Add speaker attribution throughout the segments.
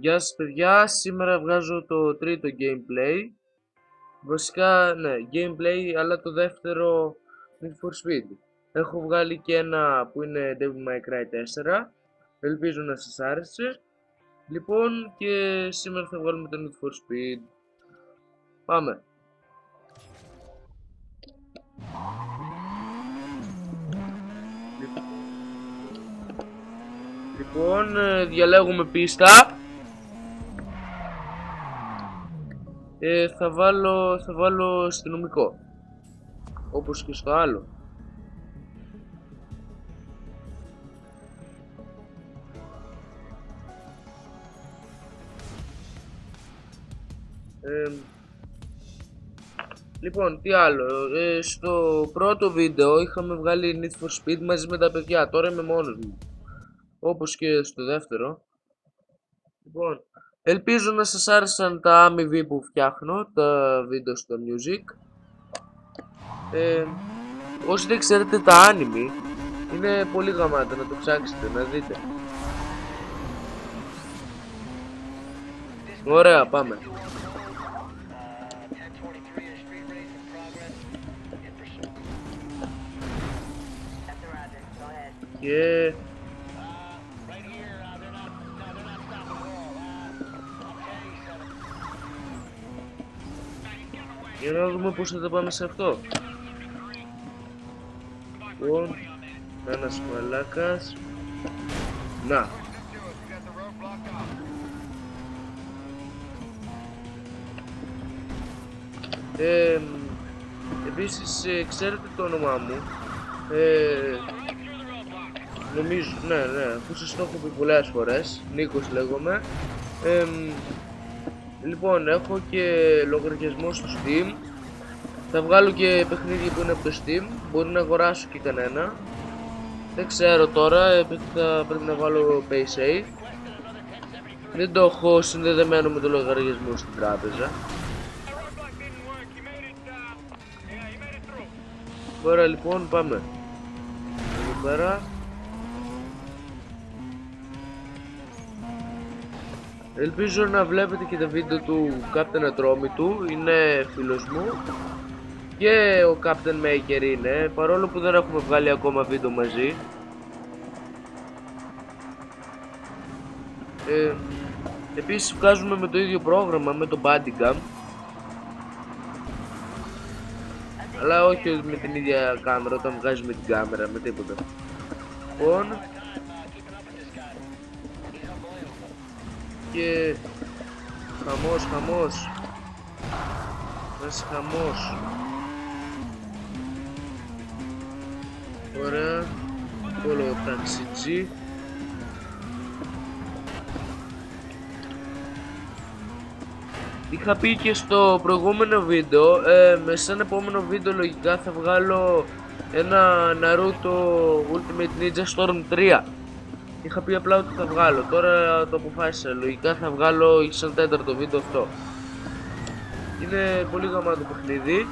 Speaker 1: Γεια σας παιδιά, σήμερα βγάζω το τρίτο gameplay. Βασικά, ναι, gameplay, αλλά το δεύτερο Need for Speed. Έχω βγάλει και ένα που είναι Devil May Cry 4. Ελπίζω να σας άρεσε. Λοιπόν, και σήμερα θα βγάλουμε το Need for Speed. Πάμε. Λοιπόν, διαλέγουμε πίστα. Θα βάλω αστυνομικό, όπως και στο άλλο. Λοιπόν, τι άλλο, στο πρώτο βίντεο είχαμε βγάλει Need for Speed μαζί με τα παιδιά, τώρα είμαι μόνος μου, όπως και στο δεύτερο. Λοιπόν, ελπίζω να σας άρεσαν τα AMV που φτιάχνω, τα βίντεο στο music. Όσοι δεν ξέρετε τα anime, είναι πολύ γαμάτα, να το ψάξετε, να δείτε. Ωραία, πάμε. Και... για να δούμε πώς θα τα πάμε σε αυτό. Λοιπόν, ένας μαλάκας. Να. Επίσης, ξέρετε το όνομά μου. Νομίζω, ναι, αφού σας το έχω πει πολλές φορές. Νίκος λέγομαι. Λοιπόν, έχω και λογαριασμό στο Steam. Θα βγάλω και παιχνίδια που είναι από το Steam. Μπορεί να αγοράσω και κανένα. Δεν ξέρω τώρα, επειδή θα πρέπει να βάλω PaySafe. Δεν το έχω συνδεδεμένο με το λογαριασμό στην τράπεζα. Τώρα λοιπόν πάμε εδώ πέρα. Ελπίζω να βλέπετε και τα βίντεο του Captain Atromitou, είναι φίλος μου. Και ο Captain Maker είναι, παρόλο που δεν έχουμε βγάλει ακόμα βίντεο μαζί. Επίσης βγάζουμε με το ίδιο πρόγραμμα, με το Bodycam. Αλλά όχι με την ίδια κάμερα, όταν βγάζει με την κάμερα, με τίποτα. Λοιπόν, και χαμός. Ένας χαμός. Ωραία. Όλο ταξιτζί. Είχα πει και στο προηγούμενο βίντεο, σαν επόμενο βίντεο λογικά θα βγάλω ένα Naruto Ultimate Ninja Storm 3. Είχα πει απλά ότι θα βγάλω, τώρα το αποφάσισα, λογικά θα βγάλω σαν τέταρτο βίντεο αυτό. Είναι πολύ γαμάτο παιχνίδι,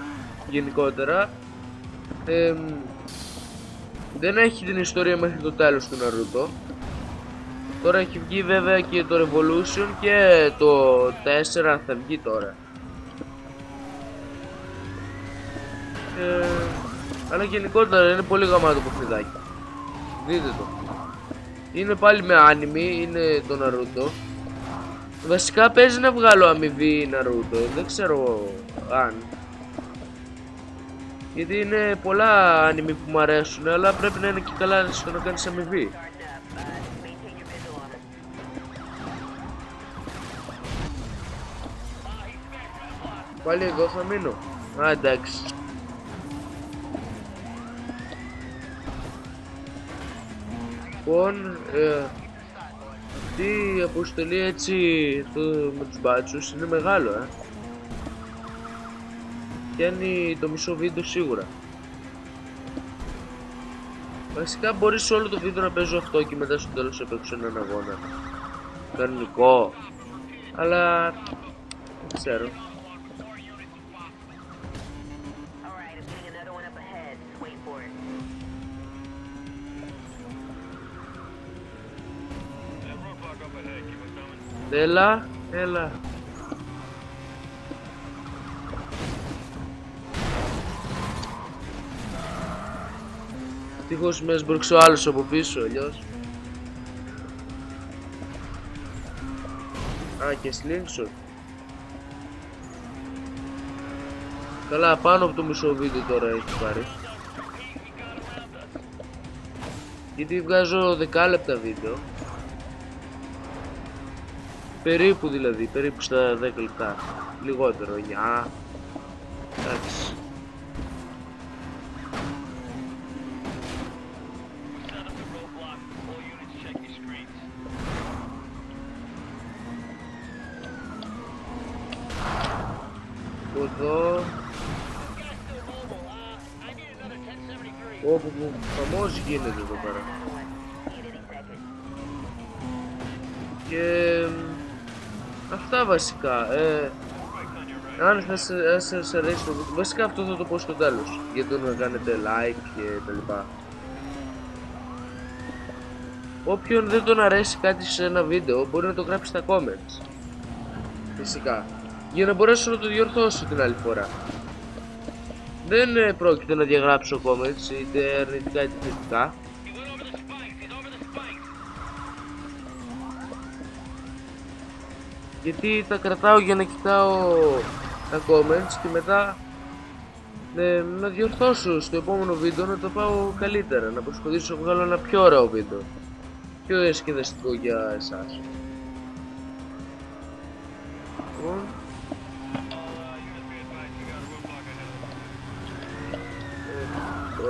Speaker 1: γενικότερα. Δεν έχει την ιστορία μέχρι το τέλος του Naruto. Τώρα έχει βγει βέβαια και το Revolution και το 4 θα βγει τώρα. Αλλά γενικότερα είναι πολύ γαμάτο παιχνιδάκι. Δείτε το. Είναι πάλι με anime, είναι το Naruto. Βασικά παίζει να βγάλω αμοιβή Naruto, δεν ξέρω αν. Γιατί είναι πολλά anime που μου αρέσουν, αλλά πρέπει να είναι και καλά στο να κάνεις αμοιβή. Πάλι εδώ θα μείνω. Α, εντάξει. Λοιπόν, αυτή η αποστολή έτσι με τους μπάτσους είναι μεγάλο, Πιάνει το μισό βίντεο σίγουρα. Βασικά μπορείς όλο το βίντεο να παίζω αυτό και μετά στο τέλος να παίξω έναν αγώνα. Κανονικό. Αλλά δεν ξέρω. Έλα, έλα. Ευτυχώς με έσπρωξε ο άλλος από πίσω, αλλιώς. Α, και slingshot. Καλά, πάνω από το μισό βίντεο τώρα έχει πάρει. Γιατί βγάζω 10 λεπτά βίντεο. Περίπου δηλαδή, περίπου στα 10 λεπτά. Λιγότερο, 9. Εντάξει. Εδώ. Όπου χαμός γίνεται εδώ πέρα. Και αυτά βασικά. Αν σας αρέσει το βίντεο, βασικά αυτό θα το πω στο τέλος, για το να κάνετε like και τα λοιπά. Όποιον δεν τον αρέσει κάτι σε ένα βίντεο μπορεί να το γράψει στα comments. Φυσικά. Για να μπορέσω να το διορθώσω την άλλη φορά. Δεν πρόκειται να διαγράψω comments είτε αρνητικά είτε θετικά. Γιατί τα κρατάω για να κοιτάω τα comments και μετά να διορθώσω στο επόμενο βίντεο, να το πάω καλύτερα, να προσπαθήσω να βγάλω ένα πιο ωραίο βίντεο, πιο διασκεδαστικό για εσάς.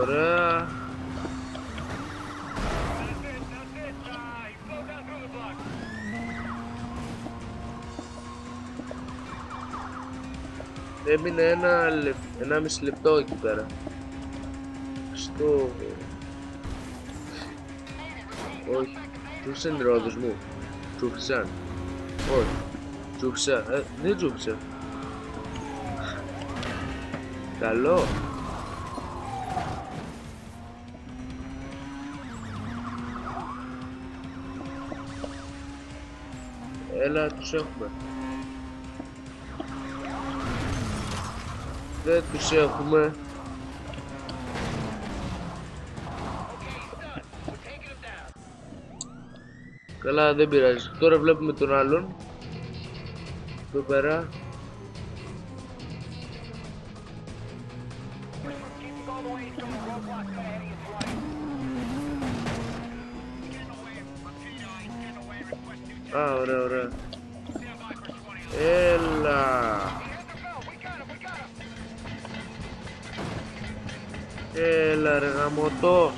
Speaker 1: Ωραία. Έμεινε 1,5 λεπτό εκεί πέρα. Στο... Όχι. Τσούφισαν οι ρόδες μου. Τσούφισαν. Όχι. Τσούφισα. Δεν τσούφισα. Καλό. Έλα, τους έχουμε. Δεν τους έχουμε. Καλά, δεν πειράζει. Τώρα βλέπουμε τον άλλον. Εδώ πέρα. Α, ωραία, ωραία. Έλα. Έλα ρε γαμωτό.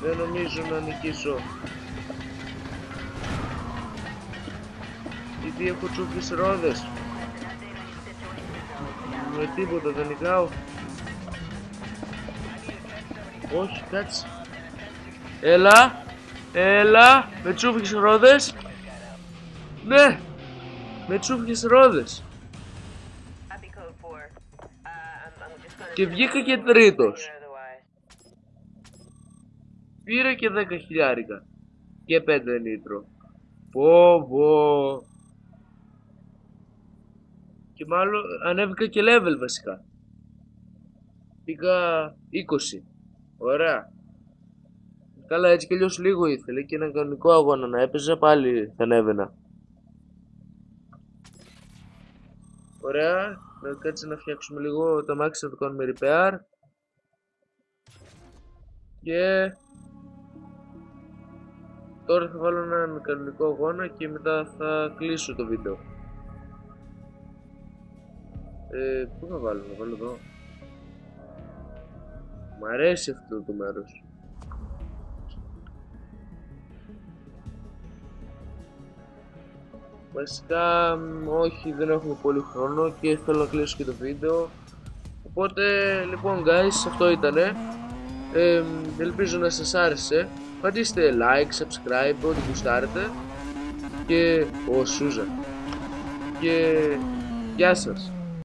Speaker 1: Δεν νομίζω να νικήσω. Γιατί έχω τσούφιες ρόδες. Με τίποτα δεν νικάω. Όχι, κάτσε. Έλα. Έλα. Με τσούφιες ρόδες. Ναι. Με τσούφιες ρόδες. Και βγήκα και τρίτος. Πήρα και 10 χιλιάρικα. Και 5 νήτρο. Πω. Και μάλλον ανέβηκα και level βασικά. Πήγα 20. Ωραία. Καλά, έτσι κι αλλιώς λίγο ήθελε και έναν κανονικό αγώνα να έπαιζα, πάλι θα ανέβαινα. Ωραία. Να κάτσε να φτιάξουμε λίγο τα μάξι, να το κάνουμε repair. Και τώρα θα βάλω έναν κανονικό αγώνα και μετά θα κλείσω το βίντεο. Πού θα βάλω, να βάλω εδώ. Μ' αρέσει αυτό το μέρος. Βασικά όχι, δεν έχουμε πολύ χρόνο και θέλω να κλείσω και το βίντεο. Οπότε λοιπόν guys, αυτό ήτανε. Ελπίζω να σας άρεσε. Πατήστε like, subscribe, ό,τι γουστάρετε. Και ο Σούζα. Και γεια σας.